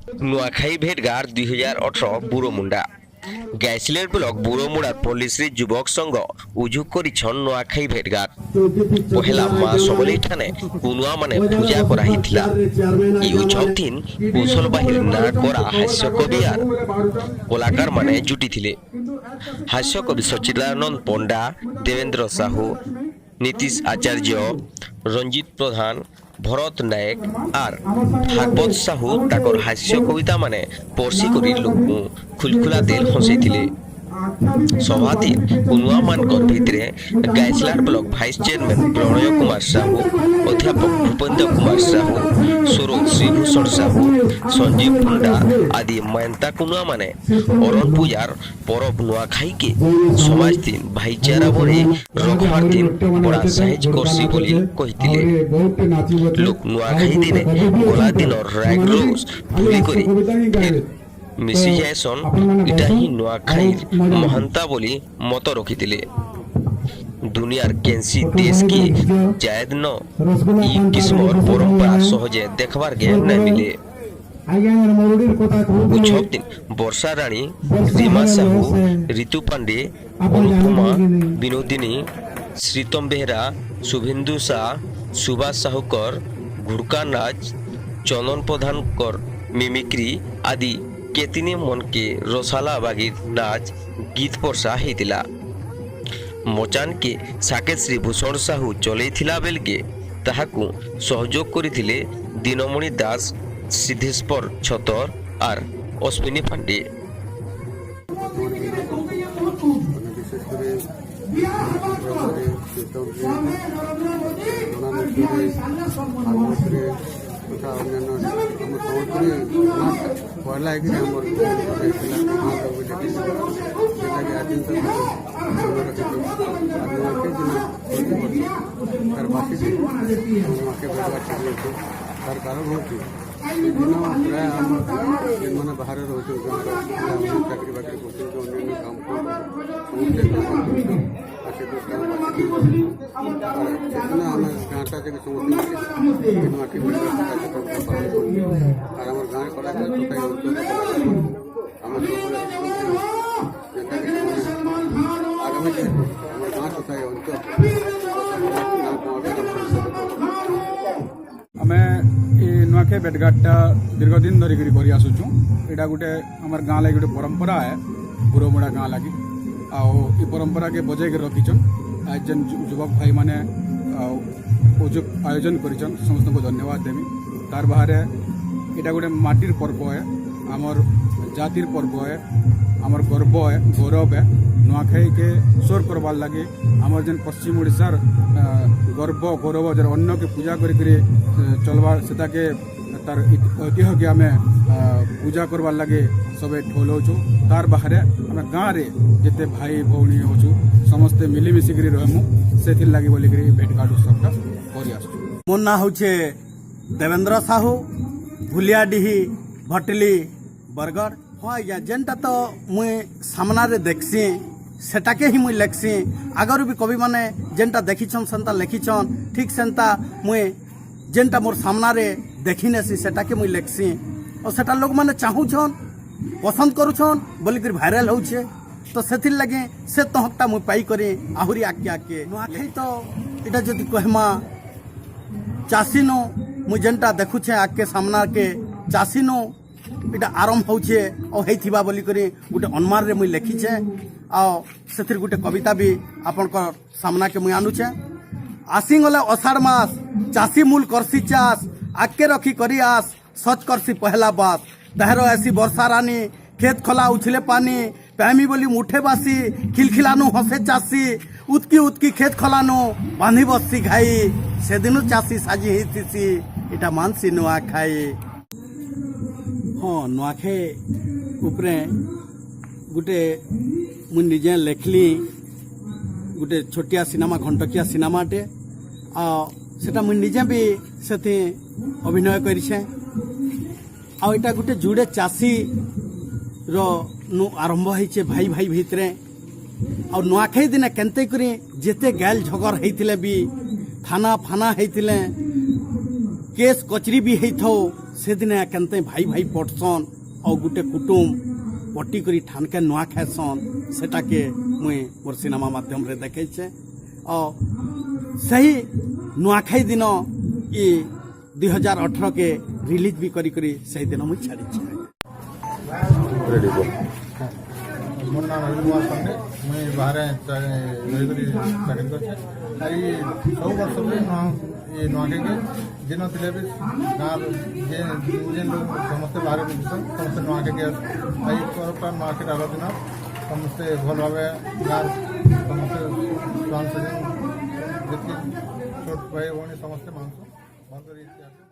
नुआखाई भेटघाट 2018 बुरोमुंडा Gaisilet block बुरोमुड़ा police যুবক সংঘ উজুক করিছন নুয়াখাই ভেটঘাট পহেলা মা সবলি ঠানে কুনুয়া মানে পূজা করা হইছিলা এই উৎসব দিন কৌশল বাহির না করা হাস্য কবি আর কলাকার মানে জুটিছিলে হাস্য কবি সচিদানন্দ পণ্ডা দেবেন্দ্র সাহু নীতিশ আচার্য রঞ্জিত প্রধান ভরত নায়ক আর ভাগবত সাহু তাকর হাস্য কবিতা মানে পড়শি করি লোক খুলখুলা দিল হসাইছিলে সভাটি কুনুয়া মানকর ভিতরে গাইসলার ব্লক ভাইস চেয়ারম্যান প্রণয় কুমার সাহু অধ্যাপক ভূপেন্দ্র কুমার সাহু সরোজ শ্রীভূষণ সাহু সঞ্জীব পুন্ডা আদি মায়ন্তা কুনুয়া মানে অরণ পূজার পরব নুয়াখাইকে সমাজ দিন ভাইচারা ভরে রক্ষার দিন বড়া সাহায্য করছি বলি কহিছিলে লোক নুয়াখাই দিনে গলা দিনর রাগ রোজ ভুলি করে মিশি যায়সন এটা হি নুয়াখাইর মহানতা বলি মত রখিଥିଲେ দুনিয়ার কেনসি দেশ কি জায়দ ন ই কিসমর পরম্পরা সহজে দেখবার জ্ঞান না মিলে উৎসব দিন বর্ষা রানী রিমা সাহু ঋতু পান্ডে অনুপমা বিনোদিনী শ্রীতম বেহরা শুভেন্দু শাহ সুভাষ সাহুকর ঘুড়কা নাচ চন্দন প্রধানকর মিমিক্রি আদি কেতিনি মনকে রসালা বাগির নাচ গীত পর্ষা হইতিলা মচানকে সাকেত শ্রীভূষণ সাহু চলেইଥିଲା বেলকে তাহাকু সহযোগ করিଥିଲେ দীনমণি দাস সিদ্ধেশ্বর ছতর আর অশ্বিনী পাণ্ডে तथा अन्यान्य आम सम्बलपुरी पहला एक आमर आज तार बाकी तार कारण हूँ दिन प्राय आम जो बाहर रोचे चाकरी बाकरी करते अन्य काम आम गाँटा जगह समस्त और आम गाँव कलाकार आम आगामी दिन आम गाँव तथा अंचल आम नुआखाई भेटघाटा दीर्घ दिन धरिक आसुचु यहाँ गोटे आम गाँ लगे गोटे परंपरा है बुरोमुड़ा गाँ लगी आई परंपरा के बजाय रखीचन आज जेन युवक भाई माने आयोजन करिचन समस्त को धन्यवाद देवी तार बाहर यहाँ गोटे माटिर पर्व है आमर जातिर पर्व है आमर गर्व है गौरव है नुआखाई के सोर करवार लगे आमर जेन पश्चिम ओडिशार गर्व गौरव जर अन्न के पूजा करी चलवार सेटा के तार ऐतिह्य के आम पूजा करवार लगे सबे ढोलौचु तार बाहर आम गाँव रे जिते भाई भौणी होचु समस्ते मिलिमिशिक रहमु से लगे बोलिक भेटघाट उत्सवटा कर मोर ना हूँ देवेंद्र साहू भूलियाडीही भटली बरगढ़ हाँ आज्ञा जेनटा तो मुई सामना रे देखसी सेटाके ही मुई लेखसी आगर भी कवि माने जेनटा देखीछन सेंता लिखीछन ठीक सेंता मुई जेनटा मोर सामना रे देखी नेसी सेटाके मुई लेखसी और सेटा लोग माने चाहूछन पसंद करूछन बोलिक भाइराल होछे तो सेथिर लगे से तहकटा मुई पाई करे आहुरी आके आके नुआखाई तो इटा जदि कहमा चाषीनो मुई जेनटा देखुछे आके सामना के चाषीनो इटा आरंभ होछे और हेथिबा बोली करे गोटे अनुमान रे मुई लिखीछे आ सेथिर गोटे कविता भी आपनकर सामना के मुई आनुछे आसी गले अषाढ़ मास चाषी मूल करसी चाष आके रखी करी आस सच करसी पहला बात तहरो ऐसी वर्षा रानी खेत खला उछले पानी पैमी बोली मुठे बासी खिलखिलानु हसे चाषी उतकी उतकी खेत खलानु बांधी बसी घाई से दिनु चाषी साजी हिसी इटा मानसी नुआखाई हाँ नुआखाई उपरे गोटे मुझे निजे लेखली गोटे छोटिया सिनेमा घंटकिया सिनेमाटे सेटा मुझे निजे भी से अभिनय करिछे आ इटा गोटे जुड़े चाषी रो नु आरंभ होइछे भाई भाई भितरे और नुआखाई दिन केनते करी जेते गैल झगर होइतिले भी थाना फाना होइतिले केस कचरी भी होइथो से दिने केनते भाई भाई पटसन और गुटे कुटुम पट्टी करी ठानके नुआ खाएसन सेटाके मुई मोर सिनेमा माध्यम रे देखे और सही नुआखाई दिन ये 2018 के रिलीज भी करी सही दिन मुई छाड़ी मोर नाम अरुण कुमार पंडे मुई बाहर रही चाकरी कर सब वर्ष ये नुआखे के जिन थे भी गाँव जेन लोग समस्ते बाहर समस्त नुआखे के पर्व नुआखे आग दिन समस्ते भल भाव गाँव समस्ते छुआ जी छोट भाई भाई समस्ते मांस बंद कर